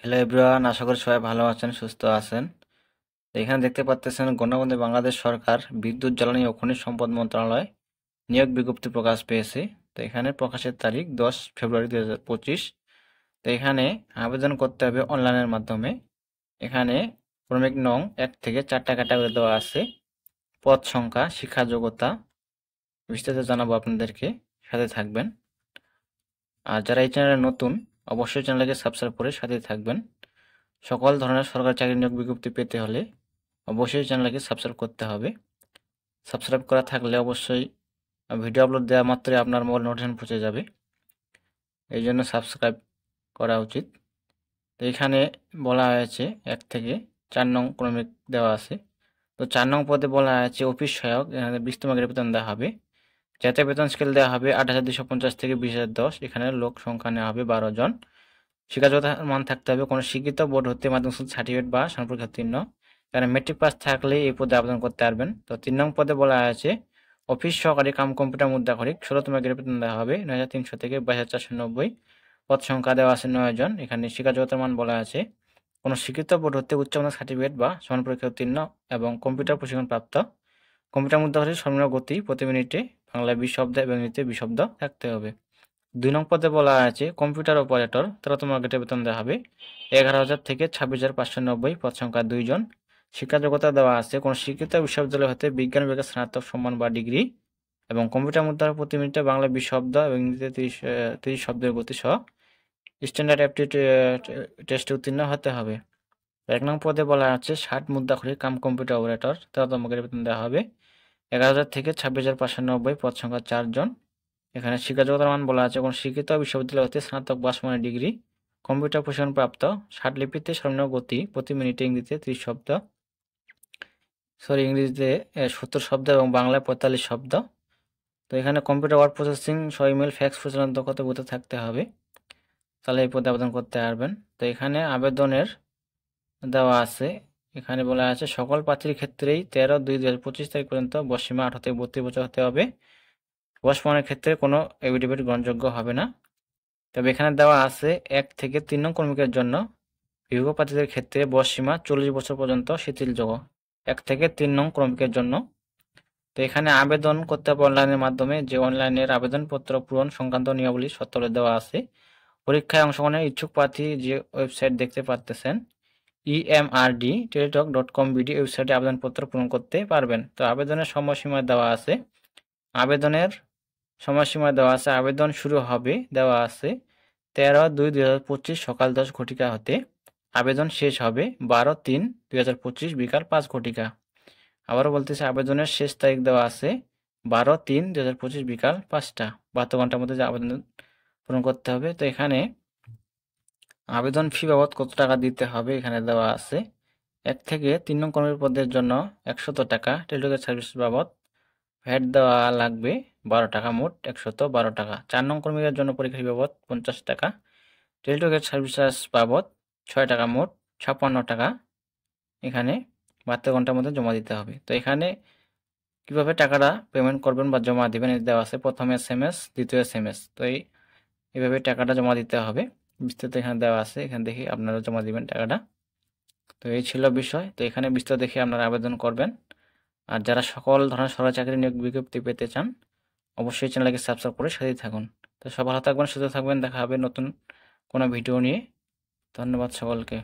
Hello everyone, আশা করি সবাই ভালো আছেন, সুস্থ আছেন। তো এখানে দেখতে পাচ্ছেন গণপ্রজাতন্ত্রী বাংলাদেশ সরকার বিদ্যুৎ জ্বালানি ও খনিজ সম্পদ মন্ত্রণালয় নিয়োগ বিজ্ঞপ্তি প্রকাশ পেয়েছে। তো এখানে প্রকাশের তারিখ 10 ফেব্রুয়ারি 2025। তো এখানে আবেদন করতে হবে অনলাইনের মাধ্যমে। এখানে ক্রমিক নং 1 থেকে 4টা ক্যাটাগরি দেওয়া আছে। পদ সংখ্যা, শিক্ষা যোগ্যতা বিস্তারিত জানাবো আপনাদেরকে, সাথে থাকবেন। আর যারা এই চ্যানেলে নতুন, অবশ্যই চ্যানেলকে সাবস্ক্রাইব করে সাথে থাকবেন। সকল ধরনের সরকারি চাকরি নিয়োগ বিজ্ঞপ্তি পেতে হলে অবশ্যই চ্যানেলকে সাবস্ক্রাইব করতে হবে। সাবস্ক্রাইব করা থাকলে অবশ্যই ভিডিও আপলোড দেওয়া মাত্রই আপনার মোবাইল নোটিফিকেশন পৌঁছে যাবে, এই জন্য সাবস্ক্রাইব করা উচিত। তো এখানে বলা হয়েছে 1 থেকে 4 নং ক্রমিক দেওয়া আছে। তো 4 নং পদে বলা হয়েছে অফিস সহায়ক, এখানে 20তম গ্রেড বেতন দেওয়া হবে। জাতীয় বেতন স্কেল দেওয়া হবে 8,250 থেকে 20,010। এখানে লোক সংখ্যা নেওয়া হবে 12 জন। শিক্ষাগত মান থাকতে হবে কোনো শিক্ষিত বোর্ড হতে মাধ্যমিক সার্টিফিকেট বা সমপরীক্ষা উত্তীর্ণ। এখানে মেট্রিক পাস থাকলে এই পদে আবেদন করতে পারবেন। তো 3 নং পদে বলা আছে অফিস সহকারী কাম কম্পিউটার মুদ্রাক্ষরিক, 16তম গ্রেড বেতন দেওয়া হবে 9,300 থেকে 22,490। পদ সংখ্যা দেওয়া আছে 9 জন। এখানে শিক্ষাগত মান বলা আছে কোনো শিক্ষিত বোর্ড হতে উচ্চ মাধ্যমিক সার্টিফিকেট বা সমান পরীক্ষা উত্তীর্ণ এবং কম্পিউটার প্রশিক্ষণ প্রাপ্ত। কম্পিউটার মুদ্রাক্ষরিক সর্বনিম্ন গতি প্রতি মিনিটে বাংলায় 20 শব্দ এবং ইংরেজিতে 20 শব্দ থাকতে হবে। 2 নং পদে বলা আছে কম্পিউটার অপারেটর, 13তম গ্রেডে বেতন দেওয়া হবে 11,000 থেকে 26,590। পদ সংখ্যা 2 জন। শিক্ষা যোগ্যতা দেওয়া আছে কোনো শিক্ষিত বিশ্ববিদ্যালয় হতে বিজ্ঞান বিভাগে স্নাতক সম্মান বা ডিগ্রি এবং কম্পিউটার মুদ্রা প্রতি মিনিটে বাংলা 20 শব্দ এবং ইংরেজিতে 30 শব্দের গতি সহ স্ট্যান্ডার্ড অ্যাপটিটিউড টেস্টে উত্তীর্ণ হতে হবে। 1 নং পদে বলা আছে 60 মুদ্রাক্ষরিক কাম কম্পিউটার অপারেটর, 13তম গ্রেডে বেতন দেওয়া হবে 11,000 থেকে 26,590। পদ সংখ্যা 4 জন। এখানে শিক্ষা যোগ্যতার মান বলা আছে কোনো শিক্ষিত বিশ্ববিদ্যালয় হতে স্নাতক বা সমানের ডিগ্রি, কম্পিউটার প্রশিক্ষণ প্রাপ্ত, ষাটলিপিতে সর্বনিম্ন গতি প্রতি মিনিটে ইংরেজিতে 30 শব্দ, ইংরেজিতে 70 শব্দ এবং বাংলায় 45 শব্দ। তো এখানে কম্পিউটার ওয়ার্ড প্রসেসিং সহ ইমেল ফ্যাক্স পরিচালনার দক্ষতা বুঝে থাকতে হবে, তাহলে এই পদে আবেদন করতে পারবেন। তো এখানে আবেদনের দেওয়া আছে, এখানে বলা আছে সকল প্রার্থীর ক্ষেত্রেই 13/2/2025 তারিখ পর্যন্ত বয়সসীমা 18 থেকে 32 বছর হতে হবে। বয়স প্রমাণের ক্ষেত্রে কোনো এফিডেভিট গ্রহণযোগ্য হবে না। তবে এখানে দেওয়া আছে 1 থেকে 3 নং কর্মীদের জন্য বিভাগ প্রার্থীদের ক্ষেত্রে বয়সসীমা 40 বছর পর্যন্ত শিথিলযোগ্য, 1 থেকে 3 নং কর্মীদের জন্য। তো এখানে আবেদন করতে হবে অনলাইনের মাধ্যমে, যে অনলাইনের আবেদনপত্র পূরণ সংক্রান্ত নিয়মাবলী সত্তরে দেওয়া আছে। পরীক্ষায় অংশগ্রহণের ইচ্ছুক প্রার্থী যে ওয়েবসাইট দেখতে পাচ্ছেন emrdteletalk.com.bd ওয়েবসাইটে আবেদনপত্র পূরণ করতে পারবেন। তো আবেদনের সময়সীমা দেওয়া আছে, আবেদন শুরু হবে দেওয়া আছে 13/2/2025 সকাল 10 ঘটিকা হতে। আবেদন শেষ হবে 12/3/2025 বিকাল 5 ঘটিকা। আবারও বলতেছে আবেদনের শেষ তারিখ দেওয়া আছে 12/3/2025 বিকাল 5টা। 72 ঘন্টার মধ্যে যে আবেদন পূরণ করতে হবে। তো এখানে আবেদন ফি বাবদ কত টাকা দিতে হবে এখানে দেওয়া আছে। 1 থেকে 3 নং কর্মী পদের জন্য 100 টাকা, টেলিটকের সার্ভিস বাবদ ভ্যাট দেওয়া লাগবে 12 টাকা, মোট 112 টাকা। 4 নং কর্মীদের জন্য পরীক্ষা ফি বাবদ 50 টাকা, টেলিটকের সার্ভিস চার্জ বাবদ 6 টাকা, মোট 56 টাকা। এখানে 72 ঘন্টার মধ্যে জমা দিতে হবে। তো এখানে কিভাবে টাকাটা পেমেন্ট করবেন বা জমা দিবেন দেওয়া আছে, প্রথম SMS, দ্বিতীয় SMS। তো এইভাবে টাকাটা জমা দিতে হবে, বিস্তারিত এখানে দেওয়া আছে, এখানে দেখে আপনারা জমা দিবেন টাকাটা। তো এই ছিল বিষয়। তো এখানে বিস্তারিত দেখে আপনারা আবেদন করবেন। আর যারা সকল ধরনের সরকারি চাকরি নিয়োগ বিজ্ঞপ্তি পেতে চান অবশ্যই চ্যানেলকে সাবস্ক্রাইব করে সাথেই থাকুন। তো সব ভালো থাকবেন, সুস্থ থাকবেন, দেখা হবে নতুন কোনো ভিডিও নিয়ে। ধন্যবাদ সকলকে।